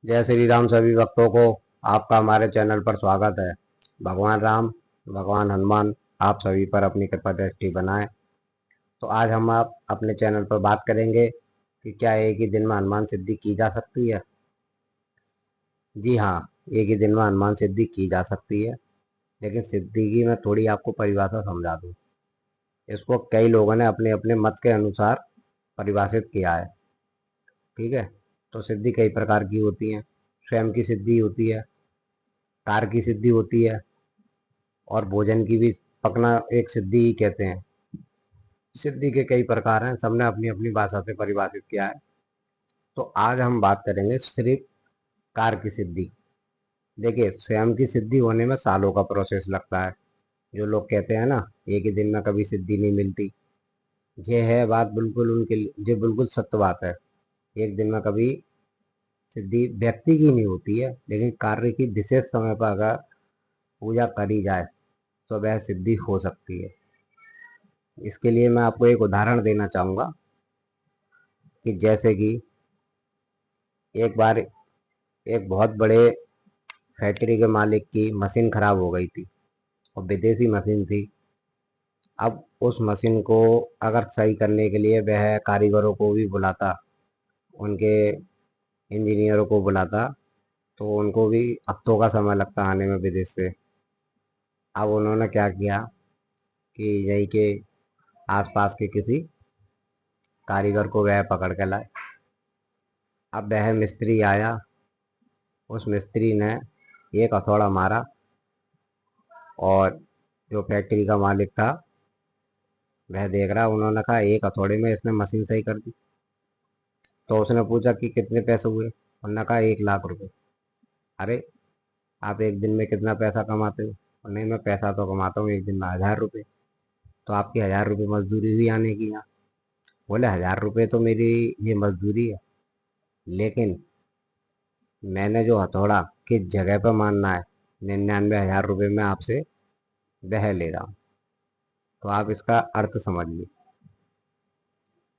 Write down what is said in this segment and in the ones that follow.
जय श्री राम सभी भक्तों को। आपका हमारे चैनल पर स्वागत है। भगवान राम, भगवान हनुमान आप सभी पर अपनी कृपा दृष्टि बनाए। तो आज हम आप अपने चैनल पर बात करेंगे कि क्या एक ही दिन में हनुमान सिद्धि की जा सकती है। जी हाँ, एक ही दिन में हनुमान सिद्धि की जा सकती है, लेकिन सिद्धि की मैं थोड़ी आपको परिभाषा समझा दूँ। इसको कई लोगों ने अपने अपने मत के अनुसार परिभाषित किया है। ठीक है। तो सिद्धि कई प्रकार की होती है। स्वयं की सिद्धि होती है, कार की सिद्धि होती है, और भोजन की भी पकना एक सिद्धि ही कहते हैं। सिद्धि के कई प्रकार हैं, सबने अपनी अपनी भाषा से परिभाषित किया है। तो आज हम बात करेंगे सिर्फ कार की सिद्धि। देखिए, स्वयं की सिद्धि होने में सालों का प्रोसेस लगता है। जो लोग कहते हैं ना, एक ही दिन में कभी सिद्धि नहीं मिलती, ये है बात बिल्कुल उनके लिए, ये बिल्कुल सत्य बात है। एक दिन में कभी सिद्धि व्यक्ति की नहीं होती है, लेकिन कार्य की विशेष समय पर अगर पूजा करी जाए तो वह सिद्धि हो सकती है। इसके लिए मैं आपको एक उदाहरण देना चाहूँगा कि जैसे कि एक बार एक बहुत बड़े फैक्ट्री के मालिक की मशीन खराब हो गई थी, और विदेशी मशीन थी। अब उस मशीन को अगर सही करने के लिए वह कारीगरों को भी बुलाता, उनके इंजीनियरों को बुलाता, तो उनको भी हफ्तों का समय लगता आने में विदेश से। अब उन्होंने क्या किया कि यहीं के आसपास के किसी कारीगर को वह पकड़ के लाए। अब वह मिस्त्री आया, उस मिस्त्री ने एक हथौड़ा मारा, और जो फैक्ट्री का मालिक था वह देख रहा। उन्होंने कहा एक हथौड़े में इसने मशीन सही कर दी। तो उसने पूछा कि कितने पैसे हुए। उन्होंने कहा 1 लाख रुपए। अरे, आप एक दिन में कितना पैसा कमाते हो? और नहीं, मैं पैसा तो कमाता हूँ एक दिन में 1000 रुपये। तो आपकी 1000 रुपये मजदूरी हुई आने की यहाँ? बोले 1000 रुपये तो मेरी ये मजदूरी है, लेकिन मैंने जो हथौड़ा किस जगह पर मारना है, 99,000 रुपये में आपसे वह ले रहा हूँ। तो आप इसका अर्थ समझिए।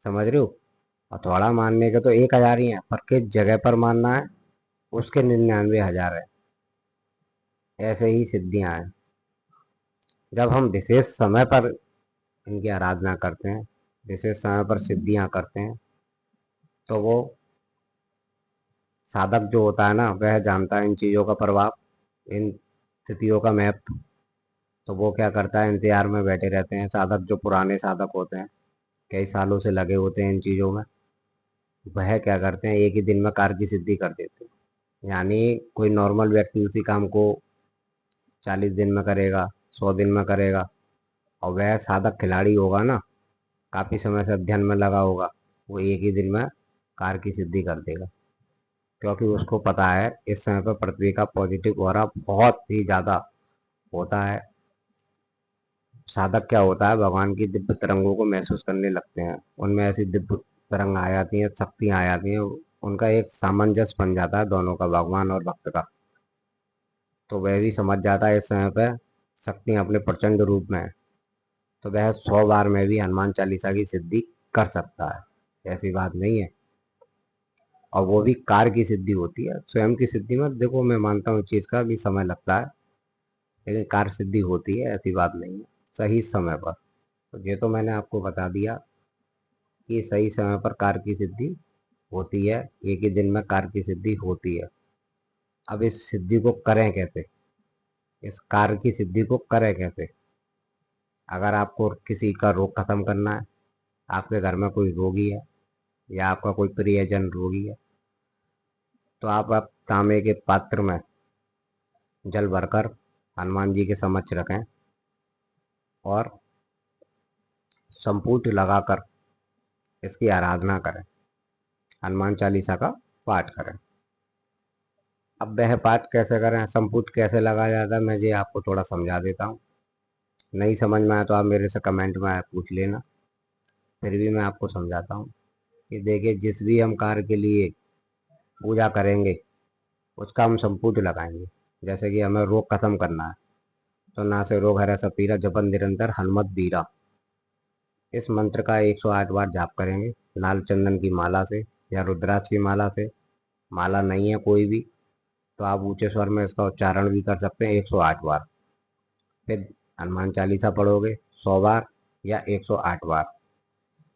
समझ रहे हो? हथौड़ा मारने के तो 1,000 ही है, पर किस जगह पर मारना है उसके 99,000 है। ऐसे ही सिद्धियां हैं। जब हम विशेष समय पर इनकी आराधना करते हैं, विशेष समय पर सिद्धियां करते हैं, तो वो साधक जो होता है ना, वह जानता है इन चीज़ों का प्रभाव, इन स्थितियों का महत्व। तो वो क्या करता है, इंतजार में बैठे रहते हैं। साधक जो पुराने साधक होते हैं, कई सालों से लगे होते हैं इन चीज़ों में, वह क्या करते हैं, एक ही दिन में कार्य की सिद्धि कर देते हैं। यानी कोई नॉर्मल व्यक्ति उसी काम को 40 दिन में करेगा, 100 दिन में करेगा, और वह साधक खिलाड़ी होगा ना, काफ़ी समय से अध्ययन में लगा होगा, वो एक ही दिन में कार्य की सिद्धि कर देगा। क्योंकि उसको पता है इस समय पर पृथ्वी का पॉजिटिव ऑरा बहुत ही ज़्यादा होता है। साधक क्या होता है, भगवान की दिव्य तरंगों को महसूस करने लगते हैं। उनमें ऐसी दिव्य तरंग आ जाती हैं, शक्तियाँ आ जाती हैं, उनका एक सामंजस्य बन जाता है दोनों का, भगवान और भक्त का। तो वह भी समझ जाता है इस समय पर शक्ति अपने प्रचंड रूप में है। तो वह 100 बार में भी हनुमान चालीसा की सिद्धि कर सकता है, ऐसी बात नहीं है। और वो भी कार्य की सिद्धि होती है। स्वयं की सिद्धि में देखो, मैं मानता हूँ चीज़ का कि समय लगता है, लेकिन कार्य सिद्धि होती है, ऐसी बात नहीं है, सही समय पर। तो ये तो मैंने आपको बता दिया कि सही समय पर कार्य की सिद्धि होती है, एक ही दिन में कार्य की सिद्धि होती है। अब इस सिद्धि को करें कैसे, इस कार्य की सिद्धि को करें कैसे? अगर आपको किसी का रोग खत्म करना है, आपके घर में कोई रोगी है, या आपका कोई प्रियजन रोगी है, तो आप तांबे के पात्र में जल भरकर हनुमान जी के समक्ष रखें, और संपुट लगाकर इसकी आराधना करें, हनुमान चालीसा का पाठ करें। अब वह पाठ कैसे करें, संपुट कैसे लगाया जाता है, मैं ये आपको थोड़ा समझा देता हूँ। नहीं समझ में आया तो आप मेरे से कमेंट में पूछ लेना, फिर भी मैं आपको समझाता हूँ। कि देखिए, जिस भी हम कार्य के लिए पूजा करेंगे, उसका हम संपुट लगाएंगे। जैसे कि हमें रोग खत्म करना है, तो ना से रोग हरै सब पीरा, जपन निरंतर हनुमत बीरा, इस मंत्र का 108 बार जाप करेंगे, लाल चंदन की माला से या रुद्राक्ष की माला से, माला नहीं है कोई भी, तो आप ऊंचे स्वर में इसका उच्चारण भी कर सकते हैं 108 बार। फिर हनुमान चालीसा पढ़ोगे 100 बार या 108 बार।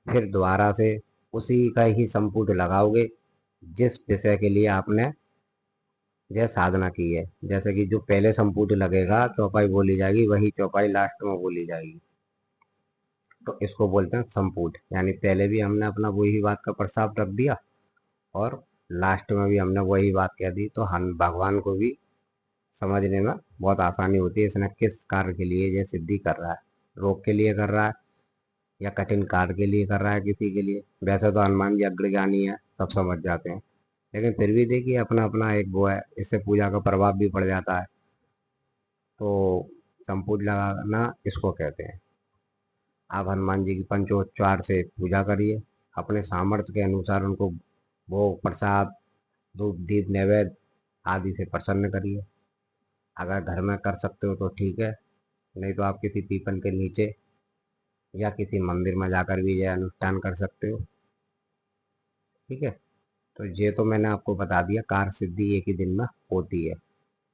फिर दोबारा से उसी का ही संपुट लगाओगे जिस विषय के लिए आपने यह साधना की है। जैसे कि जो पहले संपुट लगेगा चौपाई बोली जाएगी, वही चौपाई लास्ट में बोली जाएगी। तो इसको बोलते हैं संपुट, यानी पहले भी हमने अपना वही बात का प्रस्ताव रख दिया और लास्ट में भी हमने वही बात कह दी, तो हम भगवान को भी समझने में बहुत आसानी होती है इसने किस कार्य के लिए यह सिद्धि कर रहा है। रोग के लिए कर रहा है या कठिन कार्य के लिए कर रहा है किसी के लिए। वैसे तो हनुमान जी अग्रज्ञानी है, सब समझ जाते हैं, लेकिन फिर भी देखिए अपना अपना एक वो है, इससे पूजा का प्रभाव भी पड़ जाता है। तो संपुट लगाना इसको कहते हैं। आप हनुमान जी की पंचोच्चार से पूजा करिए, अपने सामर्थ्य के अनुसार उनको भोग प्रसाद धूप दीप नैवेद्य आदि से प्रसन्न करिए। अगर घर में कर सकते हो तो ठीक है, नहीं तो आप किसी पीपल के नीचे या किसी मंदिर में जाकर भी यह अनुष्ठान कर सकते हो। ठीक है, तो ये तो मैंने आपको बता दिया कार्य सिद्धि एक ही दिन में होती है।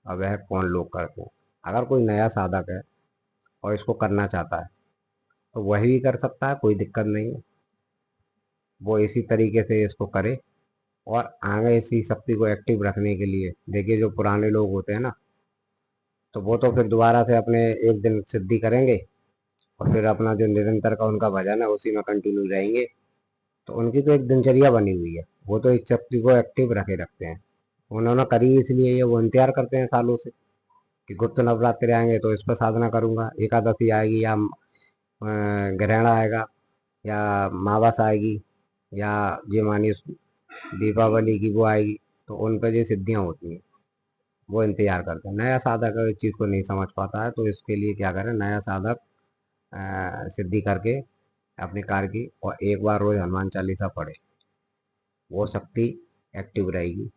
अब वह कौन लोग करते हैं। अगर कोई नया साधक है और इसको करना चाहता है तो वही भी कर सकता है, कोई दिक्कत नहीं है। वो इसी तरीके से इसको करे और आगे इसी शक्ति को एक्टिव रखने के लिए देखिए जो पुराने लोग होते हैं ना, तो वो तो फिर दोबारा से अपने एक दिन सिद्धि करेंगे और फिर अपना जो निरंतर का उनका भजन है उसी में कंटिन्यू रहेंगे। तो उनकी तो एक दिनचर्या बनी हुई है, वो तो इस शक्ति को एक्टिव रखे रखते हैं। उन्होंने करी इसलिए ये वो इंतजार करते हैं सालों से कि गुप्त नवरात्रि आएंगे तो इस पर साधना करूंगा, एकादशी आएगी या ग्रहण आएगा या मावस आएगी या ये मानिए दीपावली की वो आएगी, तो उन पर जो सिद्धियां होती हैं वो इंतजार करते हैं। नया साधक इस चीज़ को नहीं समझ पाता है, तो इसके लिए क्या करें, नया साधक सिद्धि करके अपने कार्य की और एक बार रोज हनुमान चालीसा पढ़े, वो शक्ति एक्टिव रहेगी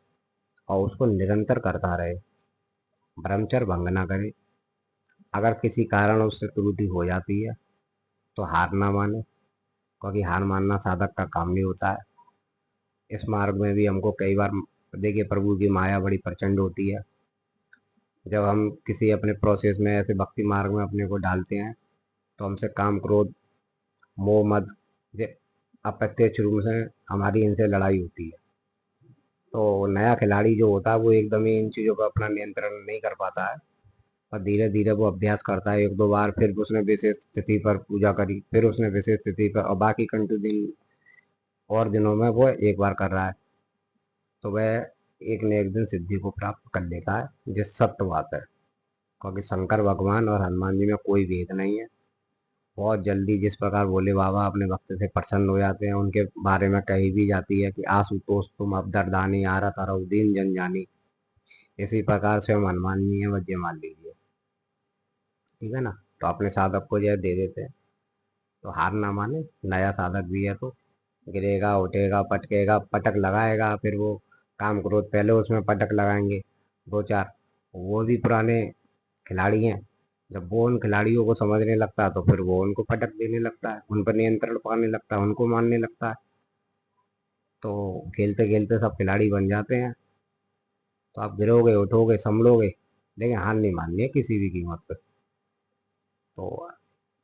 और उसको निरंतर करता रहे, ब्रह्मचर्य भंग ना करे। अगर किसी कारण उससे त्रुटि हो जाती है तो हार ना माने, क्योंकि हार मानना साधक का काम नहीं होता है। इस मार्ग में भी हमको कई बार देखिए प्रभु की माया बड़ी प्रचंड होती है। जब हम किसी अपने प्रोसेस में ऐसे भक्ति मार्ग में अपने को डालते हैं तो हमसे काम क्रोध मोह मद ये अप्रत्यक्ष रूप से हमारी इनसे लड़ाई होती है। तो नया खिलाड़ी जो होता है वो एकदम ही इन चीज़ों पर अपना नियंत्रण नहीं कर पाता है, और धीरे धीरे वो अभ्यास करता है एक दो बार, फिर उसने विशेष तिथि पर पूजा करी, फिर उसने विशेष तिथि पर और बाकी कंटू दिन और दिनों में वो एक बार कर रहा है, तो वह एक न एक दिन सिद्धि को प्राप्त कर लेता है। ये सत्य बात है, क्योंकि शंकर भगवान और हनुमान जी में कोई भेद नहीं है। बहुत जल्दी जिस प्रकार भोले बाबा अपने भक्त से प्रसन्न हो जाते हैं, उनके बारे में कही भी जाती है कि आशुतोष तुम अब दरदानी आरा तारा दीन जन जानी। इसी प्रकार से हम हनुमान जी हैं, वह मान लीजिए। ठीक है ना, तो अपने साधक को जो दे देते हैं, तो हार ना माने। नया साधक भी है तो गिरेगा उठेगा पटकेगा पटक लगाएगा, फिर वो काम क्रोध पहले उसमें पटक लगाएंगे दो चार। वो भी पुराने खिलाड़ी हैं, जब वो उन खिलाड़ियों को समझने लगता है तो फिर वो उनको पटक देने लगता है, उन पर नियंत्रण पाने लगता है, उनको मानने लगता है। तो खेलते खेलते सब खिलाड़ी बन जाते हैं। तो आप गिरोगे उठोगे संभलोगे, लेकिन हार नहीं माननी है किसी भी कीमत पर। तो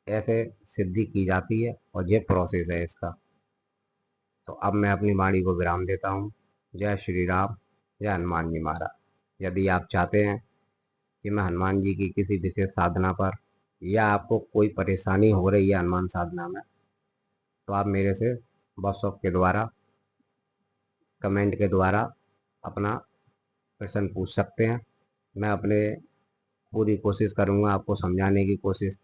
ऐसे सिद्धि की जाती है और ये प्रोसेस है इसका। तो अब मैं अपनी वाणी को विराम देता हूँ। जय श्री राम, जय हनुमान जी महाराज। यदि आप चाहते हैं कि मैं हनुमान जी की किसी विशेष साधना पर या आपको कोई परेशानी हो रही है हनुमान साधना में, तो आप मेरे से व्हाट्सएप के द्वारा कमेंट के द्वारा अपना प्रश्न पूछ सकते हैं। मैं अपने पूरी कोशिश करूँगा आपको समझाने की कोशिश